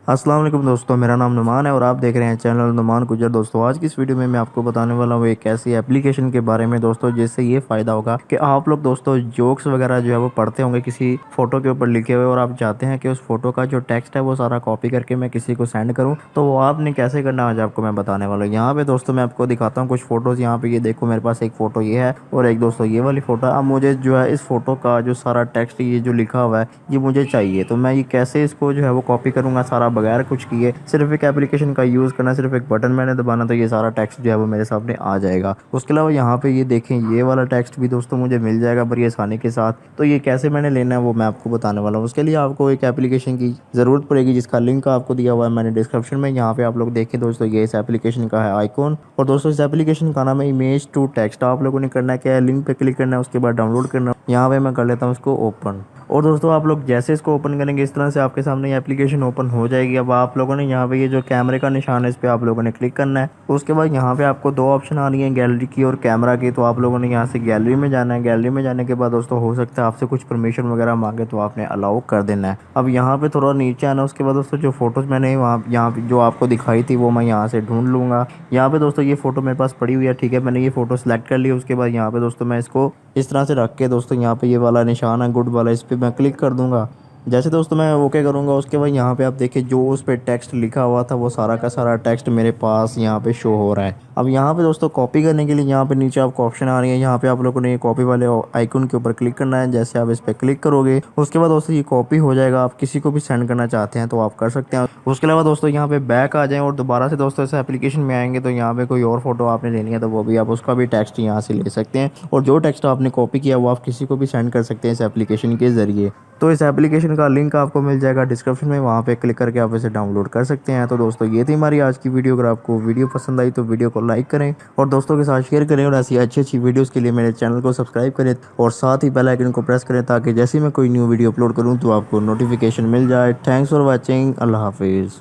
अस्सलाम वालेकुम दोस्तों, मेरा नाम नुमान है और आप देख रहे हैं चैनल नुमान गुजर। दोस्तों आज की इस वीडियो में मैं आपको बताने वाला हूँ एक ऐसी एप्लीकेशन के बारे में दोस्तों, जिससे ये फ़ायदा होगा कि आप लोग दोस्तों जोक्स वगैरह जो है वो पढ़ते होंगे किसी फ़ोटो के ऊपर लिखे हुए, और आप चाहते हैं कि उस फोटो का जो टेक्स्ट है वो सारा कॉपी करके मैं किसी को सेंड करूँ, तो वो आपने कैसे करना है आज आपको मैं बताने वाला हूँ। यहाँ पे दोस्तों मैं आपको दिखाता हूँ कुछ फ़ोटोज़। यहाँ पे ये देखो, मेरे पास एक फ़ोटो ये है और एक दोस्तों ये वाली फ़ोटो। अब मुझे जो है इस फ़ोटो का जो सारा टेक्स्ट ये जो लिखा हुआ है ये मुझे चाहिए, तो मैं ये कैसे इसको जो है वो कॉपी करूँगा सारा बगैर कुछ किए। सिर्फ एक एप्लीकेशन का यूज़ करना, सिर्फ एक बटन मैंने दबाना तो ये सारा टेक्स्ट जो है वो मेरे सामने आ जाएगा। उसके अलावा यहाँ पे ये देखें, ये वाला टेक्स्ट भी दोस्तों मुझे मिल जाएगा बड़ी आसानी के साथ। तो ये कैसे मैंने लेना है वो मैं आपको बताने वाला हूँ। उसके लिए आपको एक एप्लीकेशन की ज़रूरत पड़ेगी जिसका लिंक आपको दिया हुआ है मैंने डिस्क्रिप्शन में। यहाँ पे आप लोग देखें दोस्तों, ये इस एप्लीकेशन का है आइकॉन, और दोस्तों इस एप्लीकेशन का नाम है इमेज टू टेक्स्ट। आप लोगों ने करना क्या है, लिंक पे क्लिक करना है, उसके बाद डाउनलोड करना। यहाँ पे मैं कर लेता हूँ उसको ओपन, और दोस्तों आप लोग जैसे इसको ओपन करेंगे इस तरह से आपके सामने ये एप्लीकेशन ओपन हो जाएगी। अब आप लोगों ने यहाँ पे ये जो कैमरे का निशान है इस पर आप लोगों ने क्लिक करना है। उसके बाद यहाँ पे आपको दो ऑप्शन आ रही हैं, गैलरी की और कैमरा की। तो आप लोगों ने यहाँ से गैलरी में जाना है। गैलरी में जाने के बाद दोस्तों हो सकता है आपसे कुछ परमिशन वगैरह मांगे, तो आपने अलाउ कर देना है। अब यहाँ पे थोड़ा नीचे आना, उसके बाद दोस्तों जो फोटोज़ मैंने वहाँ यहाँ पे जो आपको दिखाई थी वो मैं यहाँ से ढूंढ लूँगा। यहाँ पे दोस्तों ये फ़ोटो मेरे पास पड़ी हुई है, ठीक है। मैंने ये फ़ोटो सेलेक्ट कर ली। उसके बाद यहाँ पे दोस्तों मैं इसको इस तरह से रख के दोस्तों यहाँ पे ये वाला निशान है गुड वाला, इस पर मैं क्लिक कर दूंगा। जैसे दोस्तों मैं ओके करूँगा, उसके बाद यहाँ पे आप देखिए जो उस पर टेक्स्ट लिखा हुआ था वो सारा का सारा टेक्स्ट मेरे पास यहाँ पे शो हो रहा है। अब यहाँ पे दोस्तों कॉपी करने के लिए यहाँ पे नीचे आपको ऑप्शन आ रही है। यहाँ पे आप लोगों ने कॉपी वाले आइकन के ऊपर क्लिक करना है। जैसे आप इस पर क्लिक करोगे उसके बाद दोस्तों ये कॉपी हो जाएगा। आप किसी को भी सेंड करना चाहते हैं तो आप कर सकते हैं। उसके अलावा दोस्तों यहाँ पे बैक आ जाएं और दोबारा से दोस्तों इस एप्लीकेशन में आएंगे, तो यहाँ पे कोई और फोटो आपने लेनी है तो वो भी आप उसका भी टेक्स्ट यहाँ से ले सकते हैं, और जो टेक्स्ट आपने कॉपी किया वो आप किसी को भी सेंड कर सकते हैं इस एप्लीकेशन के ज़रिए। तो इस एप्लीकेशन का लिंक आपको मिल जाएगा डिस्क्रिप्शन में, वहाँ पे क्लिक करके आप इसे डाउनलोड कर सकते हैं। तो दोस्तों ये थी हमारी आज की वीडियो। अगर आपको वीडियो पसंद आई तो वीडियो को लाइक करें और दोस्तों के साथ शेयर करें, और ऐसी अच्छी अच्छी वीडियोस के लिए मेरे चैनल को सब्सक्राइब करें और साथ ही बेल आइकन को प्रेस करें, ताकि जैसे ही मैं कोई न्यू वीडियो अपलोड करूँ तो आपको नोटिफिकेशन मिल जाए। Thanks for watching. अल्लाह हाफिज़।